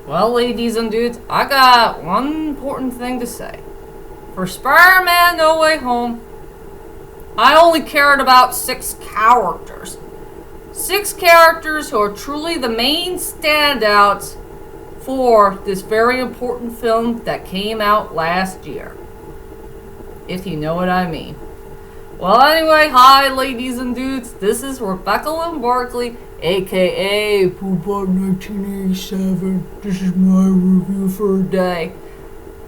Well, ladies and dudes, I got one important thing to say. For Spider-Man No Way Home, I only cared about 6 characters. 6 characters who are truly the main standouts for this very important film that came out last year. If you know what I mean. Well, anyway, hi ladies and dudes, this is Rebecca Lynn Barkley, aka Poopbot 1987. This is my review for today.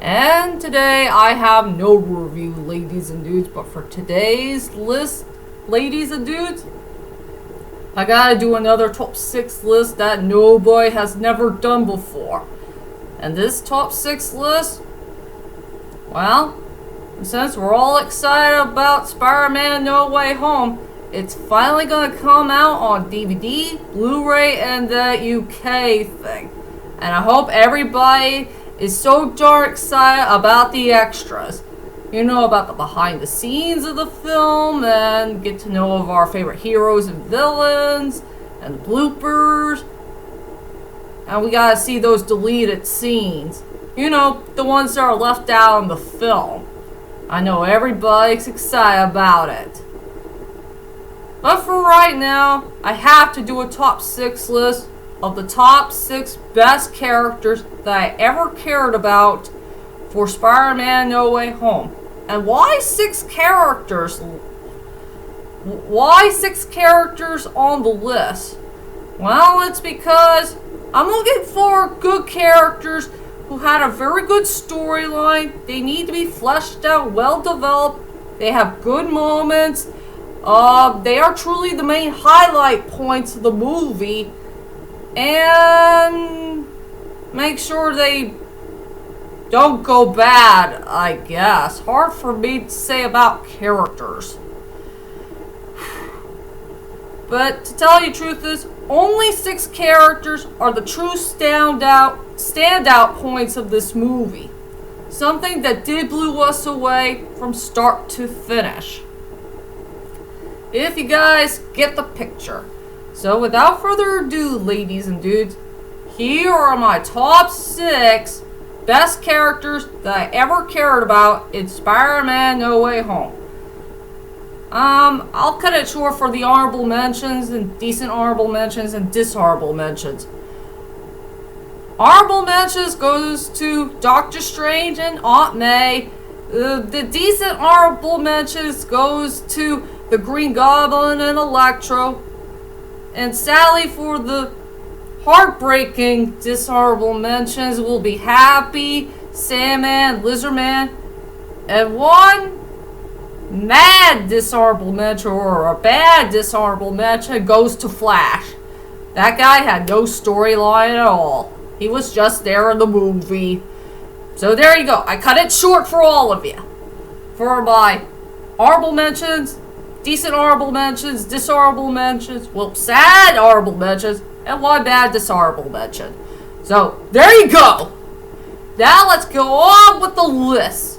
And today I have no review, ladies and dudes, but for today's list, ladies and dudes, I gotta do another top 6 list that nobody has never done before. And this top 6 list, well, since we're all excited about Spider-Man No Way Home, it's finally gonna come out on DVD, Blu-ray, and the UK thing. And I hope everybody is so darn excited about the extras. You know, about the behind the scenes of the film, and get to know of our favorite heroes and villains, and the bloopers. And we gotta see those deleted scenes. You know, the ones that are left out in the film. I know everybody's excited about it. But for right now, I have to do a top 6 list of the top 6 best characters that I ever cared about for Spider-Man No Way Home. And why 6 characters? Why 6 characters on the list? Well, it's because I'm looking for good characters who had a very good storyline. They need to be fleshed out, well developed. They have good moments. They are truly the main highlight points of the movie. And make sure they don't go bad, I guess. Hard for me to say about characters. But to tell you the truth is, only 6 characters are the true standout points of this movie. Something that did blow us away from start to finish. If you guys get the picture. So without further ado, ladies and dudes, here are my top 6 best characters that I ever cared about in Spider-Man No Way Home. I'll cut it short for the honorable mentions and decent honorable mentions and dishonorable mentions. Honorable mentions goes to Doctor Strange and Aunt May. The decent honorable mentions goes to the Green Goblin and Electro. And sadly for the heartbreaking dishonorable mentions will be Happy, Sandman, Lizardman, and one mad dishonorable mention or a bad dishonorable mention goes to Flash. That guy had no storyline at all. He was just there in the movie. So there you go. I cut it short for all of you. For my honorable mentions, decent honorable mentions, dishonorable mentions, well, sad honorable mentions, and one bad dishonorable mention. So there you go. Now let's go on with the list.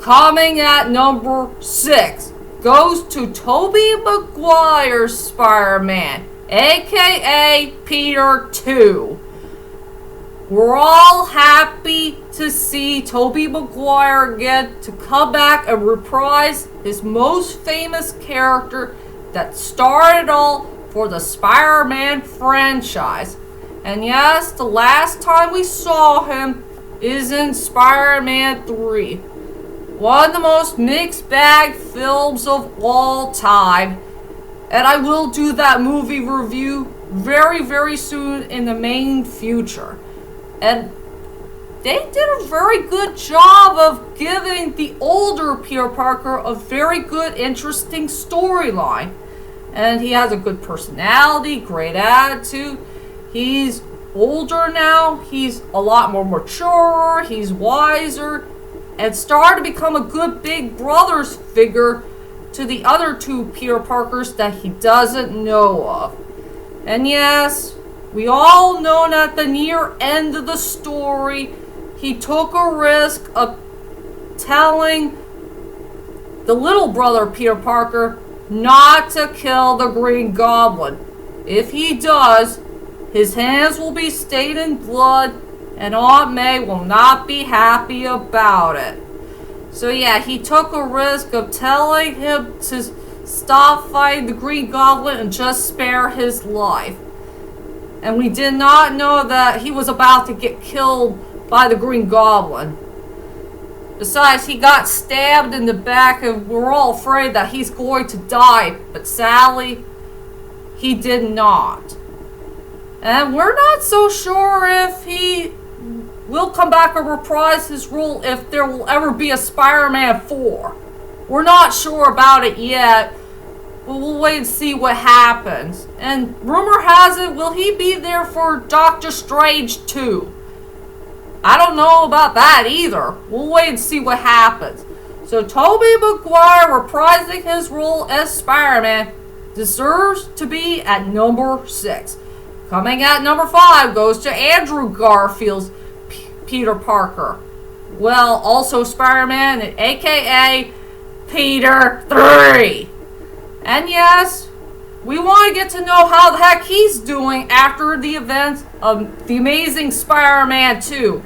Coming at number 6 goes to Tobey Maguire's Spider-Man, aka Peter 2. We're all happy to see Tobey Maguire again to come back and reprise his most famous character that started all for the Spider-Man franchise. And yes, the last time we saw him is in Spider-Man 3. One of the most mixed bag films of all time. And I will do that movie review very, very soon in the main future. And they did a very good job of giving the older Peter Parker a very good, interesting storyline. And he has a good personality, great attitude. He's older now. He's a lot more mature. He's wiser. And started to become a good big brother's figure to the other 2 Peter Parkers that he doesn't know of. And yes, we all know at the near end of the story, he took a risk of telling the little brother Peter Parker not to kill the Green Goblin. If he does, His hands will be stained in blood, and Aunt May will not be happy about it. So yeah, he took a risk of telling him to stop fighting the Green Goblin and just spare his life. And we did not know that he was about to get killed by the Green Goblin. Besides, he got stabbed in the back and we're all afraid that he's going to die. But sadly, he did not. And we're not so sure if he will come back and reprise his role if there will ever be a Spider-Man 4. We're not sure about it yet. But we'll wait and see what happens. And rumor has it, will he be there for Doctor Strange 2? I don't know about that either. We'll wait and see what happens. So Tobey Maguire reprising his role as Spider-Man deserves to be at number 6. Coming at number 5 goes to Andrew Garfield's Peter Parker. Well, also Spider-Man, aka Peter 3. And yes, we want to get to know how the heck he's doing after the events of The Amazing Spider-Man 2.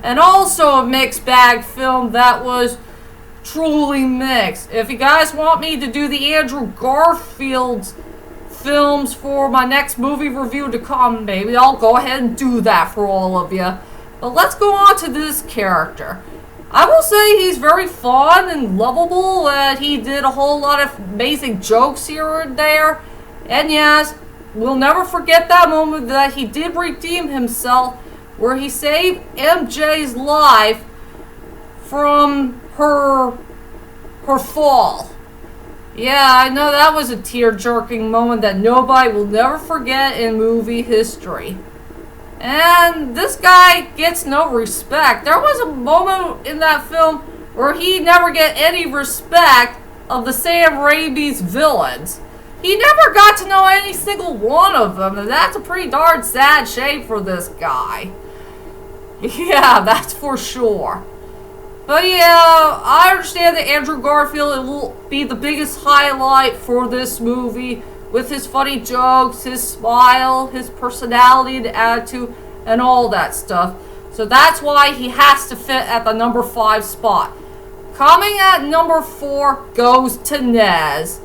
And also a mixed bag film that was truly mixed. If you guys want me to do the Andrew Garfield films for my next movie review to come, maybe I'll go ahead and do that for all of you. But let's go on to this character. I will say he's very fun and lovable, and he did a whole lot of amazing jokes here and there. And yes, we'll never forget that moment that he did redeem himself, where he saved MJ's life from her fall. Yeah, I know that was a tear-jerking moment that nobody will never forget in movie history. And this guy gets no respect. There was a moment in that film where he never get any respect of the Sam Raimi's villains. He never got to know any single one of them, and that's a pretty darn sad shame for this guy. Yeah, that's for sure. But yeah, I understand that Andrew Garfield will be the biggest highlight for this movie, with his funny jokes, his smile, his personality, the attitude, and all that stuff. So that's why he has to fit at the number 5 spot. Coming at number 4 goes to Nez.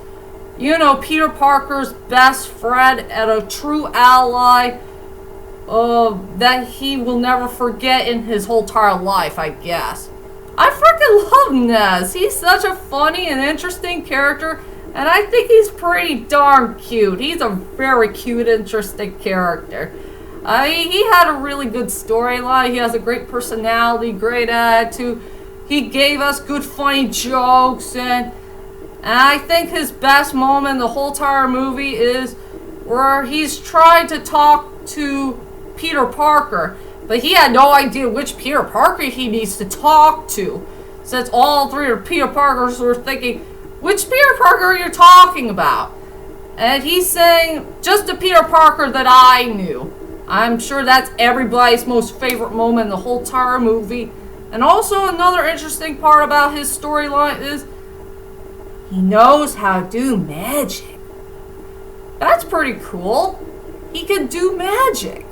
You know, Peter Parker's best friend and a true ally that he will never forget in his whole entire life, I guess. I freaking love Nez. He's such a funny and interesting character, and I think he's pretty darn cute. He's a very cute, interesting character. He had a really good storyline. He has a great personality, great attitude. He gave us good, funny jokes, and I think his best moment in the whole entire movie is where he's trying to talk to Peter Parker, but he had no idea which Peter Parker he needs to talk to, since all 3 of Peter Parkers were thinking, which Peter Parker are you talking about? And he's saying, just the Peter Parker that I knew. I'm sure that's everybody's most favorite moment in the whole entire movie. And also another interesting part about his storyline is he knows how to do magic. That's pretty cool. He can do magic.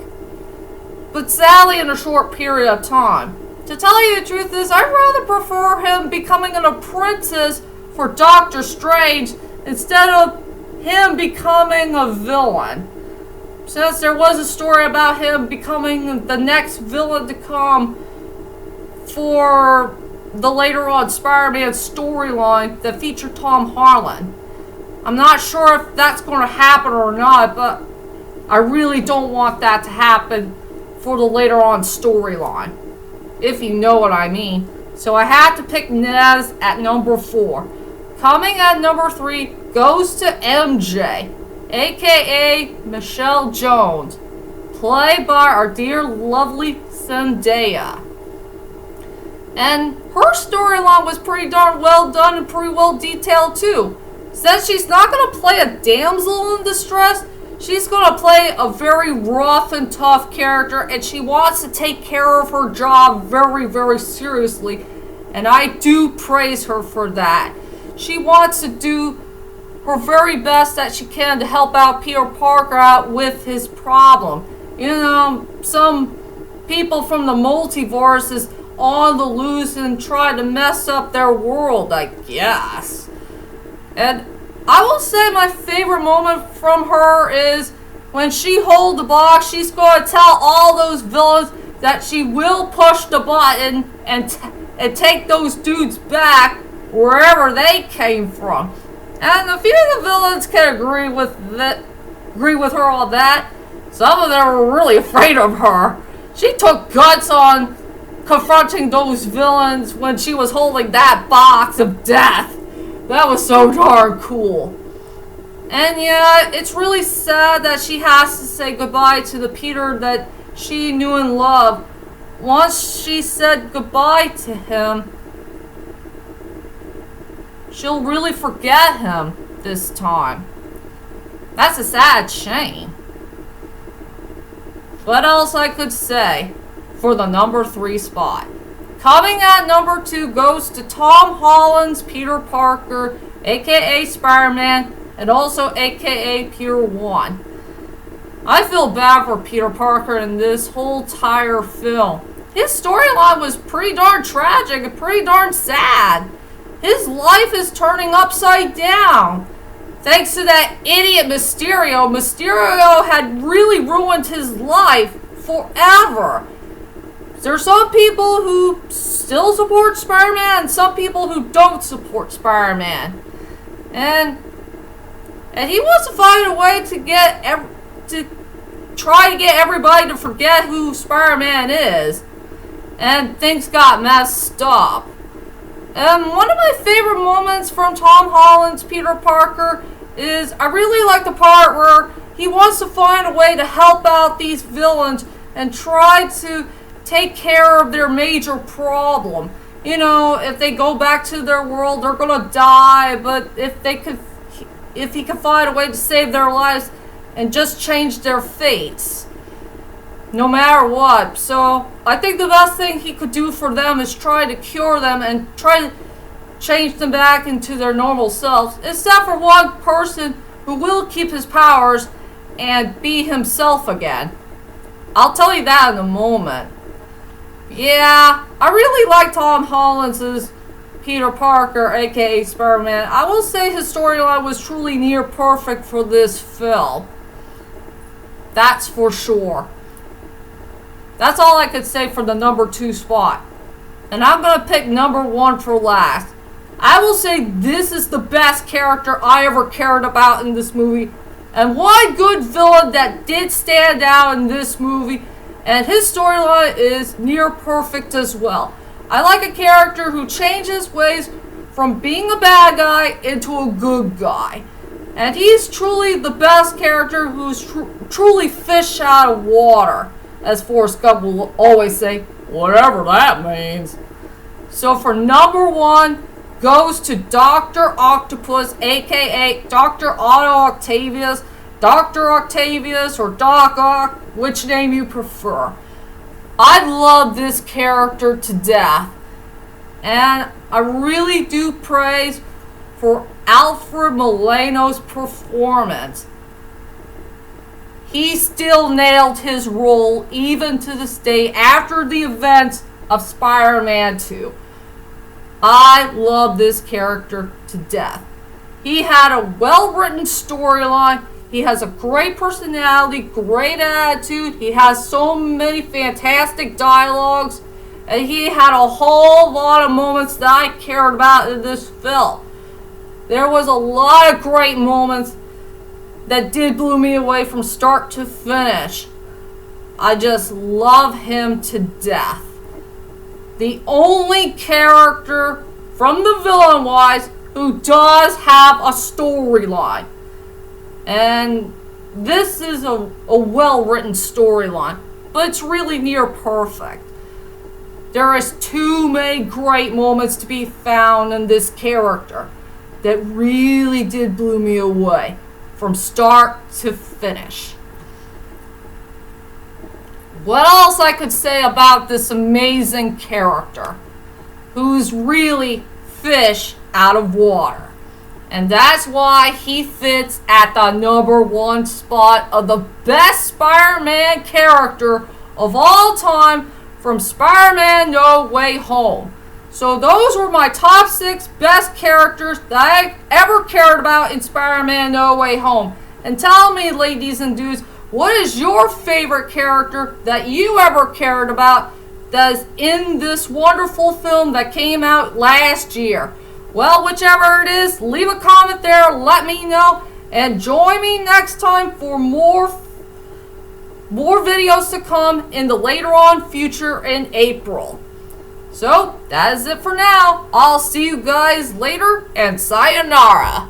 But sadly in a short period of time. To tell you the truth is, I'd rather prefer him becoming an apprentice for Doctor Strange instead of him becoming a villain. Since there was a story about him becoming the next villain to come for the later on Spider-Man storyline that featured Tom Holland. I'm not sure if that's going to happen or not, but I really don't want that to happen for the later on storyline, if you know what I mean. So I had to pick Nez at number 4. Coming at number 3 goes to MJ, aka Michelle Jones, played by our dear lovely Zendaya. And her storyline was pretty darn well done and pretty well detailed too. Since she's not going to play a damsel in distress, she's going to play a very rough and tough character, and she wants to take care of her job very, very seriously. And I do praise her for that. She wants to do her very best that she can to help out Peter Parker out with his problem. You know, some people from the multiverse is on the loose and try to mess up their world, I guess. And I will say my favorite moment from her is when she holds the box. She's going to tell all those villains that she will push the button and take those dudes back wherever they came from. And a few of the villains can agree with her on that. Some of them were really afraid of her. She took guts on confronting those villains when she was holding that box of death. That was so darn cool. And yeah, it's really sad that she has to say goodbye to the Peter that she knew and loved. Once she said goodbye to him, she'll really forget him this time. That's a sad shame. What else I could say for the number 3 spot? Coming at number 2 goes to Tom Holland's Peter Parker, aka Spider-Man, and also aka Peter 1. I feel bad for Peter Parker in this whole entire film. His storyline was pretty darn tragic and pretty darn sad. His life is turning upside down. Thanks to that idiot Mysterio. Mysterio had really ruined his life forever. There are some people who still support Spider-Man and some people who don't support Spider-Man. And he wants to find a way to try to get everybody to forget who Spider-Man is. And things got messed up. And one of my favorite moments from Tom Holland's Peter Parker is I really like the part where he wants to find a way to help out these villains and try to take care of their major problem. You know, if they go back to their world, they're gonna die, but if he could find a way to save their lives and just change their fates, no matter what. So I think the best thing he could do for them is try to cure them and try to change them back into their normal selves, except for one person who will keep his powers and be himself again. I'll tell you that in a moment. Yeah, I really like Tom Holland's Peter Parker, aka Spider-Man. I will say his storyline was truly near perfect for this film. That's for sure. That's all I could say for the number 2 spot. And I'm going to pick number 1 for last. I will say this is the best character I ever cared about in this movie. And one good villain that did stand out in this movie. And his storyline is near perfect as well. I like a character who changes ways from being a bad guy into a good guy. And he's truly the best character who's truly fish out of water. As Forrest Gump will always say, whatever that means. So for number 1 goes to Dr. Octopus, aka Dr. Otto Octavius, Dr. Octavius, or Doc Ock, which name you prefer. I love this character to death. And I really do praise for Alfred Molina's performance. He still nailed his role even to this day after the events of Spider-Man 2. I love this character to death. He had a well-written storyline. He has a great personality, great attitude. He has so many fantastic dialogues. And he had a whole lot of moments that I cared about in this film. There was a lot of great moments that did blow me away from start to finish. I just love him to death. The only character from the villain-wise who does have a storyline. And this is a well-written storyline, but it's really near perfect. There is too many great moments to be found in this character that really did blow me away from start to finish. What else I could say about this amazing character who's really fish out of water? And that's why he fits at the #1 spot of the best Spider-Man character of all time from Spider-Man No Way Home. So those were my top 6 best characters that I ever cared about in Spider-Man No Way Home. And tell me, ladies and dudes, what is your favorite character that you ever cared about that is in this wonderful film that came out last year? Well, whichever it is, leave a comment there, let me know, and join me next time for more videos to come in the later on future in April. So, that is it for now. I'll see you guys later, and sayonara.